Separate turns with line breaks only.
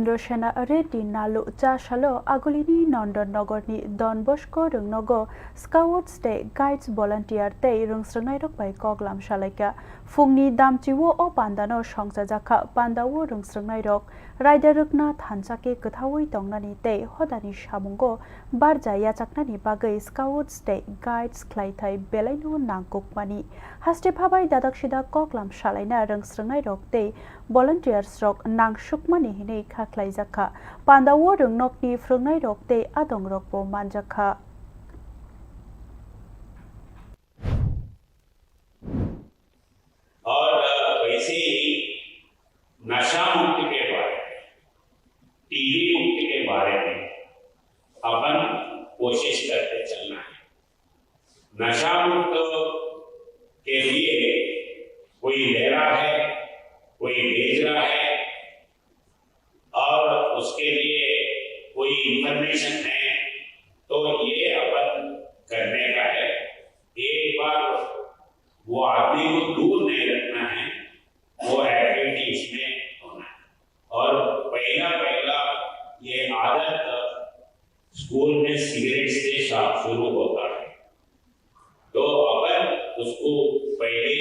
Indoshana Areti Nalu Chashalo Agulini Rwngnogo Don Bosco Rwngnogo Scouts Day Guides Volunteer Day Rwngnogo by Koglam Shalaka Fungni Damchiwo O Pandano Shongsajaka Pandawo Rwngnogo Rider Rukna Thansake Kuthawi Tongnani Day Hodani Shamungo Barja Yachaknani Bagai Scouts Day Guides Klaitai Beleno Nangkukmani Haste Pabai Dadakshida Koglam Shalaina Rwngnogo Day Volunteers Rock Nang Shukmani Hine Kaklaizaka Pandawo Rwngnogo Rwngnogo Day Adong Rokbo Manjaka
और वैसे ही नशा मुक्ति के बारे में, TV मुक्ति के बारे में अपन कोशिश करते चलना है। नशा मुक्त के लिए कोई ले रहा है, कोई बेच रहा है और उसके लिए कोई इंफॉर्मेशन है, तो ये अपन करने का है। एक बार वो आदमी को दूर नहीं रखना है, वो एक्टिविटी इसमें होना है। और पहला ये आदत स्कूल में सिगरेट से शुरू होता है, तो अपन उसको पहले